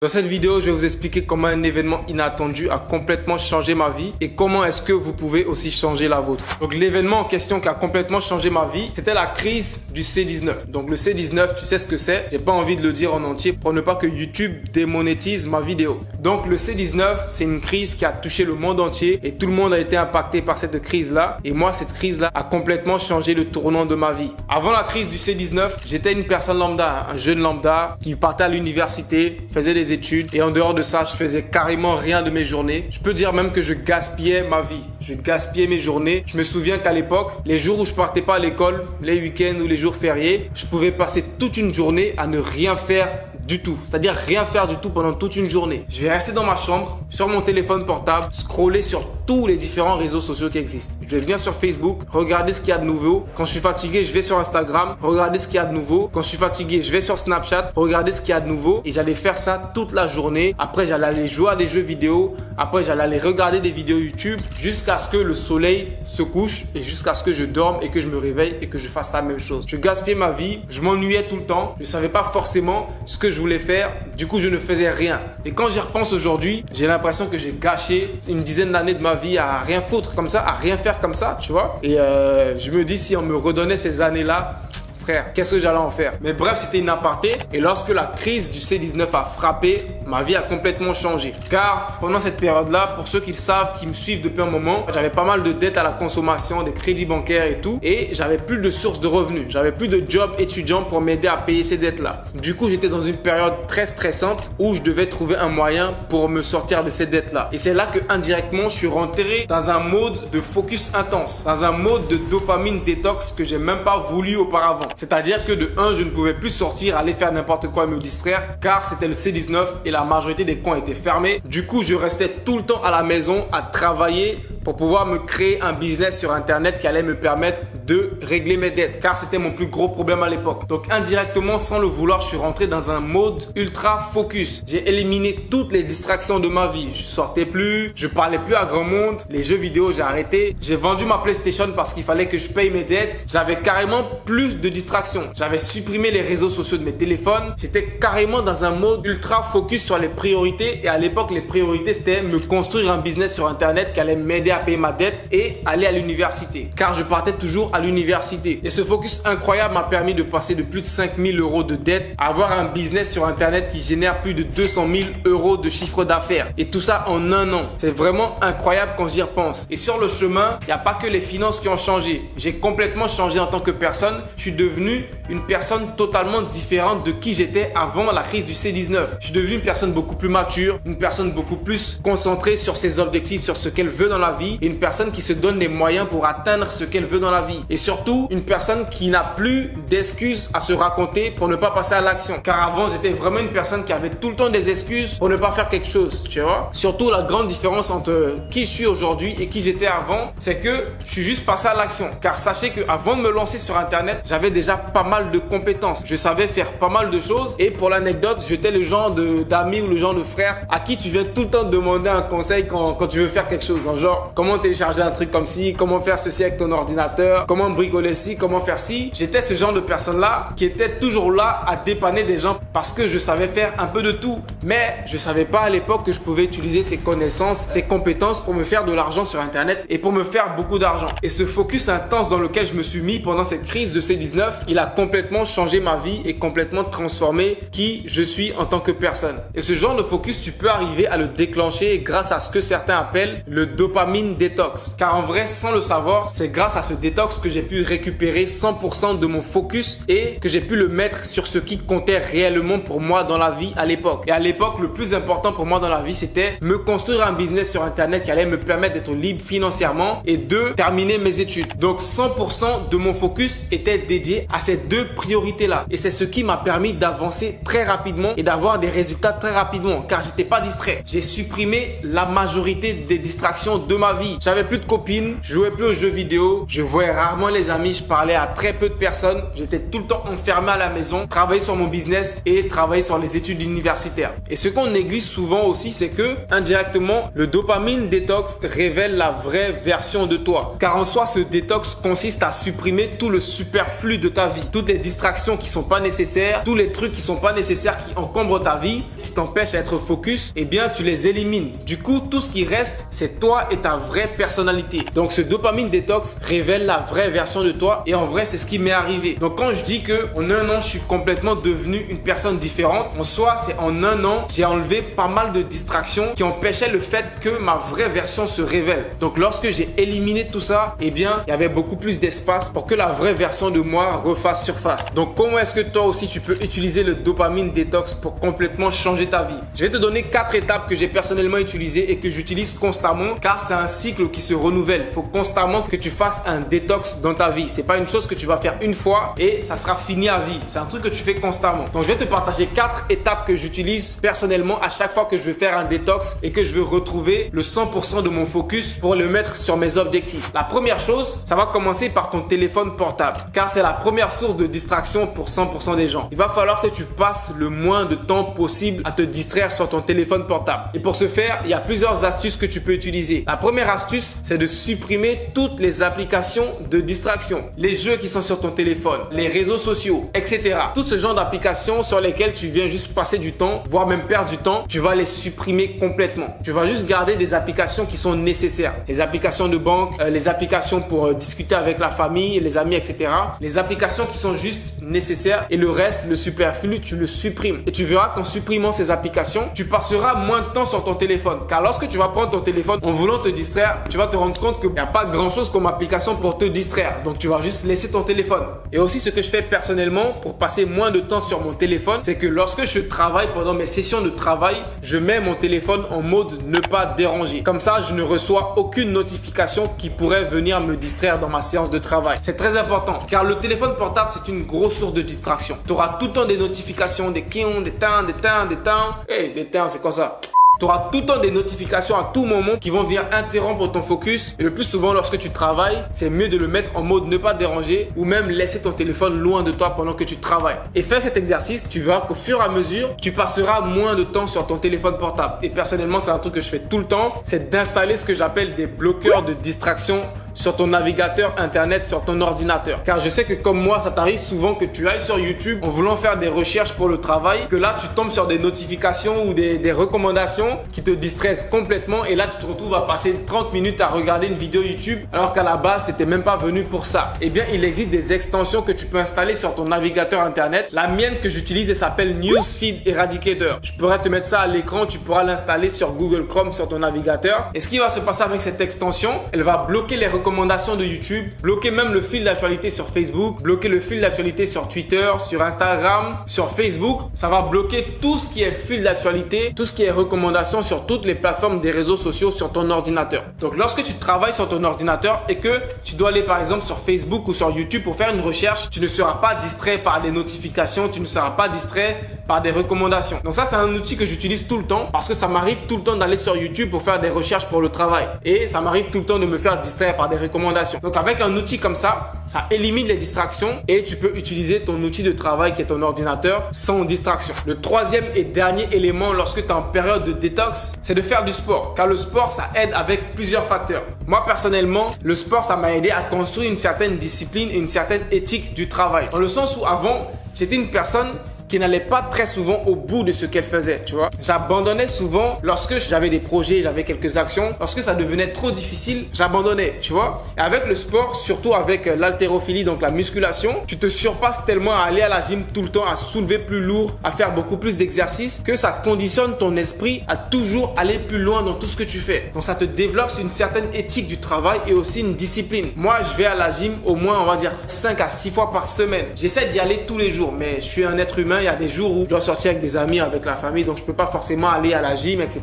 Dans cette vidéo, je vais vous expliquer comment un événement inattendu a complètement changé ma vie et comment est-ce que vous pouvez aussi changer la vôtre. Donc l'événement en question qui a complètement changé ma vie, c'était la crise du C19. Donc le C19, tu sais ce que c'est. J'ai pas envie de le dire en entier pour ne pas que YouTube démonétise ma vidéo. Donc le C19, c'est une crise qui a touché le monde entier et tout le monde a été impacté par cette crise-là. Et moi, cette crise-là a complètement changé le tournant de ma vie. Avant la crise du C19, j'étais une personne lambda, un jeune lambda qui partait à l'université, faisait des études et en dehors de ça, je faisais carrément rien de mes journées. Je peux dire même que je gaspillais ma vie. Je gaspillais mes journées. Je me souviens qu'à l'époque, les jours où je partais pas à l'école, les week-ends ou les jours fériés, je pouvais passer toute une journée à ne rien faire du tout. C'est-à-dire rien faire du tout pendant toute une journée. Je vais rester dans ma chambre, sur mon téléphone portable, scroller sur tous les différents réseaux sociaux qui existent. Je vais venir sur Facebook, regarder ce qu'il y a de nouveau. Quand je suis fatigué, je vais sur Instagram, regarder ce qu'il y a de nouveau. Quand je suis fatigué, je vais sur Snapchat, regarder ce qu'il y a de nouveau. Et j'allais faire ça toute la journée. Après, j'allais aller jouer à des jeux vidéo. Après, j'allais aller regarder des vidéos YouTube jusqu'à ce que le soleil se couche et jusqu'à ce que je dorme et que je me réveille et que je fasse la même chose. Je gaspillais ma vie, je m'ennuyais tout le temps. Je ne savais pas forcément ce que je voulais faire. Du coup, je ne faisais rien. Et quand j'y repense aujourd'hui, j'ai l'impression que j'ai gâché une dizaine d'années de ma vie à rien foutre comme ça, à rien faire comme ça, tu vois. Et je me dis, si on me redonnait ces années-là, frère, qu'est-ce que j'allais en faire? Mais bref, c'était une aparté. Et lorsque la crise du C19 a frappé, ma vie a complètement changé. Car pendant cette période-là, pour ceux qui le savent, qui me suivent depuis un moment, j'avais pas mal de dettes à la consommation, des crédits bancaires et tout. Et j'avais plus de sources de revenus. J'avais plus de job étudiant pour m'aider à payer ces dettes-là. Du coup, j'étais dans une période très stressante où je devais trouver un moyen pour me sortir de ces dettes-là. Et c'est là que indirectement, je suis rentré dans un mode de focus intense, dans un mode de dopamine détox que j'ai même pas voulu auparavant. C'est-à-dire que de 1, je ne pouvais plus sortir, aller faire n'importe quoi et me distraire car c'était le C19 et la majorité des coins étaient fermés. Du coup, je restais tout le temps à la maison à travailler pour pouvoir me créer un business sur Internet qui allait me permettre de régler mes dettes car c'était mon plus gros problème à l'époque. Donc indirectement, sans le vouloir, je suis rentré dans un mode ultra focus. J'ai éliminé toutes les distractions de ma vie. Je sortais plus, je parlais plus à grand monde, les jeux vidéo, j'ai arrêté. J'ai vendu ma PlayStation parce qu'il fallait que je paye mes dettes. J'avais carrément plus de distractions. J'avais supprimé les réseaux sociaux de mes téléphones. J'étais carrément dans un mode ultra focus sur les priorités et à l'époque, les priorités, c'était me construire un business sur Internet qui allait m'aider à payer ma dette et aller à l'université car je partais toujours à l'université. Et ce focus incroyable m'a permis de passer de plus de 5 000 € de dette à avoir un business sur Internet qui génère plus de 200 000 € de chiffre d'affaires. Et tout ça en un an. C'est vraiment incroyable quand j'y repense. Et sur le chemin, il n'y a pas que les finances qui ont changé. J'ai complètement changé en tant que personne. Je suis devenu une personne totalement différente de qui j'étais avant la crise du C19. Je suis devenu une personne beaucoup plus mature, une personne beaucoup plus concentrée sur ses objectifs, sur ce qu'elle veut dans la vie et une personne qui se donne les moyens pour atteindre ce qu'elle veut dans la vie. Et surtout, une personne qui n'a plus d'excuses à se raconter pour ne pas passer à l'action. Car avant, j'étais vraiment une personne qui avait tout le temps des excuses pour ne pas faire quelque chose, tu vois. Surtout, la grande différence entre qui je suis aujourd'hui et qui j'étais avant, c'est que je suis juste passé à l'action. Car sachez qu'avant de me lancer sur Internet, j'avais déjà pas mal de compétences. Je savais faire pas mal de choses et pour l'anecdote, j'étais le genre d'amis ou le genre de frère à qui tu viens tout le temps demander un conseil quand tu veux faire quelque chose. Genre, comment télécharger un truc comme ci, comment faire ceci avec ton ordinateur, comment bricoler ci, comment faire ci. J'étais ce genre de personne-là qui était toujours là à dépanner des gens parce que je savais faire un peu de tout. Mais je savais pas à l'époque que je pouvais utiliser ces connaissances, ces compétences pour me faire de l'argent sur Internet et pour me faire beaucoup d'argent. Et ce focus intense dans lequel je me suis mis pendant cette crise de C19, il a complètement changé ma vie et complètement transformé qui je suis en tant que personne. Et ce genre de focus, tu peux arriver à le déclencher grâce à ce que certains appellent le dopamine détox. Car en vrai, sans le savoir, c'est grâce à ce détox que j'ai pu récupérer 100% de mon focus et que j'ai pu le mettre sur ce qui comptait réellement pour moi dans la vie à l'époque. Et à l'époque, le plus important pour moi dans la vie, c'était me construire un business sur Internet qui allait me permettre d'être libre financièrement et de terminer mes études. Donc 100% de mon focus était dédié à ces deux priorités-là. Et c'est ce qui m'a permis d'avancer très rapidement et d'avoir des résultats très rapidement car j'étais pas distrait. J'ai supprimé la majorité des distractions de ma vie. J'avais plus de copines, je jouais plus aux jeux vidéo, je voyais rarement les amis, je parlais à très peu de personnes. J'étais tout le temps enfermé à la maison, travailler sur mon business et travailler sur les études universitaires. Et ce qu'on néglige souvent aussi, c'est que indirectement, le dopamine détox révèle la vraie version de toi. Car en soi, ce détox consiste à supprimer tout le superflu de de ta vie. Toutes les distractions qui sont pas nécessaires, tous les trucs qui sont pas nécessaires qui encombrent ta vie, qui t'empêchent d'être focus, eh bien tu les élimines. Du coup, tout ce qui reste, c'est toi et ta vraie personnalité. Donc ce dopamine détox révèle la vraie version de toi et en vrai, c'est ce qui m'est arrivé. Donc quand je dis que en un an, je suis complètement devenu une personne différente, en soi, c'est en un an, j'ai enlevé pas mal de distractions qui empêchaient le fait que ma vraie version se révèle. Donc lorsque j'ai éliminé tout ça, eh bien, il y avait beaucoup plus d'espace pour que la vraie version de moi refasse surface. Donc comment est-ce que toi aussi tu peux utiliser le dopamine détox pour complètement changer ta vie? Je vais te donner 4 étapes que j'ai personnellement utilisées et que j'utilise constamment car c'est un cycle qui se renouvelle. Il faut constamment que tu fasses un détox dans ta vie. C'est pas une chose que tu vas faire une fois et ça sera fini à vie. C'est un truc que tu fais constamment. Donc je vais te partager 4 étapes que j'utilise personnellement à chaque fois que je veux faire un détox et que je veux retrouver le 100% de mon focus pour le mettre sur mes objectifs. La première chose, ça va commencer par ton téléphone portable car c'est la première source de distraction pour 100% des gens. Il va falloir que tu passes le moins de temps possible à te distraire sur ton téléphone portable. Et pour ce faire, il y a plusieurs astuces que tu peux utiliser. La première astuce, c'est de supprimer toutes les applications de distraction. Les jeux qui sont sur ton téléphone, les réseaux sociaux, etc. Tout ce genre d'applications sur lesquelles tu viens juste passer du temps, voire même perdre du temps, tu vas les supprimer complètement. Tu vas juste garder des applications qui sont nécessaires. Les applications de banque, les applications pour discuter avec la famille, les amis, etc. Les applications qui sont juste nécessaires et le reste, le superflu, tu le supprimes. Et tu verras qu'en supprimant ces applications, tu passeras moins de temps sur ton téléphone. Car lorsque tu vas prendre ton téléphone en voulant te distraire, tu vas te rendre compte qu'il n'y a pas grand chose comme application pour te distraire. Donc tu vas juste laisser ton téléphone. Et aussi ce que je fais personnellement pour passer moins de temps sur mon téléphone, c'est que lorsque je travaille pendant mes sessions de travail, je mets mon téléphone en mode ne pas déranger. Comme ça, je ne reçois aucune notification qui pourrait venir me distraire dans ma séance de travail. C'est très important car le téléphone portable, c'est une grosse source de distraction. Tu auras tout le temps des notifications, des kions, des tins, des tins, des tins. Hey, des tins, c'est quoi ça? Tu auras tout le temps des notifications à tout moment qui vont venir interrompre ton focus. Et le plus souvent, lorsque tu travailles, c'est mieux de le mettre en mode ne pas déranger ou même laisser ton téléphone loin de toi pendant que tu travailles. Et fais cet exercice, tu verras qu'au fur et à mesure, tu passeras moins de temps sur ton téléphone portable. Et personnellement, c'est un truc que je fais tout le temps, c'est d'installer ce que j'appelle des bloqueurs de distraction sur ton navigateur internet, sur ton ordinateur. Car je sais que comme moi, ça t'arrive souvent que tu ailles sur YouTube en voulant faire des recherches pour le travail, que là, tu tombes sur des notifications ou des recommandations qui te distraisent complètement et là, tu te retrouves à passer 30 minutes à regarder une vidéo YouTube alors qu'à la base, tu n'étais même pas venu pour ça. Eh bien, il existe des extensions que tu peux installer sur ton navigateur internet. La mienne que j'utilise, elle s'appelle Newsfeed Eradicator. Je pourrais te mettre ça à l'écran, tu pourras l'installer sur Google Chrome sur ton navigateur. Et ce qui va se passer avec cette extension, elle va bloquer les recommandations de YouTube, bloquer même le fil d'actualité sur Facebook, bloquer le fil d'actualité sur Twitter, sur Instagram, sur Facebook. Ça va bloquer tout ce qui est fil d'actualité, tout ce qui est recommandations sur toutes les plateformes des réseaux sociaux sur ton ordinateur. Donc lorsque tu travailles sur ton ordinateur et que tu dois aller par exemple sur Facebook ou sur YouTube pour faire une recherche, tu ne seras pas distrait par des notifications, tu ne seras pas distrait par des recommandations. Donc ça, c'est un outil que j'utilise tout le temps parce que ça m'arrive tout le temps d'aller sur YouTube pour faire des recherches pour le travail. Et ça m'arrive tout le temps de me faire distraire par des recommandations. Donc avec un outil comme ça élimine les distractions et tu peux utiliser ton outil de travail qui est ton ordinateur sans distraction. Le troisième et dernier élément lorsque tu es en période de détox, c'est de faire du sport. Car le sport, ça aide avec plusieurs facteurs. Moi, personnellement, le sport, ça m'a aidé à construire une certaine discipline et une certaine éthique du travail. Dans le sens où avant, j'étais une personne qui n'allait pas très souvent au bout de ce qu'elle faisait, tu vois. J'abandonnais souvent lorsque j'avais des projets, j'avais quelques actions. Lorsque ça devenait trop difficile, j'abandonnais, tu vois. Et avec le sport, surtout avec l'haltérophilie, donc la musculation, tu te surpasses tellement à aller à la gym tout le temps, à soulever plus lourd, à faire beaucoup plus d'exercices, que ça conditionne ton esprit à toujours aller plus loin dans tout ce que tu fais. Donc ça te développe une certaine éthique du travail et aussi une discipline. Moi, je vais à la gym au moins, on va dire, 5 à 6 fois par semaine. J'essaie d'y aller tous les jours, mais je suis un être humain. Il y a des jours où je dois sortir avec des amis, avec la famille, donc je ne peux pas forcément aller à la gym, etc.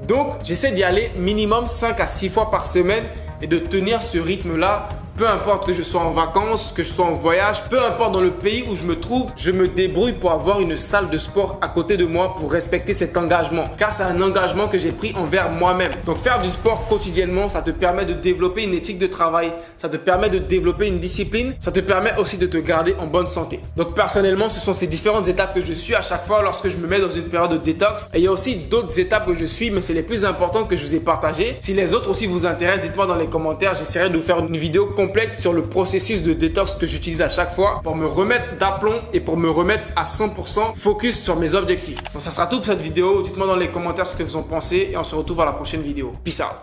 Donc, j'essaie d'y aller minimum 5 à 6 fois par semaine et de tenir ce rythme-là. Peu importe que je sois en vacances, que je sois en voyage, peu importe dans le pays où je me trouve, je me débrouille pour avoir une salle de sport à côté de moi pour respecter cet engagement. Car c'est un engagement que j'ai pris envers moi-même. Donc faire du sport quotidiennement, ça te permet de développer une éthique de travail, ça te permet de développer une discipline, ça te permet aussi de te garder en bonne santé. Donc personnellement, ce sont ces différentes étapes que je suis à chaque fois lorsque je me mets dans une période de détox. Et il y a aussi d'autres étapes que je suis, mais c'est les plus importantes que je vous ai partagées. Si les autres aussi vous intéressent, dites-moi dans les commentaires, j'essaierai de vous faire une vidéo complète sur le processus de détox que j'utilise à chaque fois pour me remettre d'aplomb et pour me remettre à 100% focus sur mes objectifs. Donc ça sera tout pour cette vidéo. Dites-moi dans les commentaires ce que vous en pensez et on se retrouve à la prochaine vidéo. Peace out.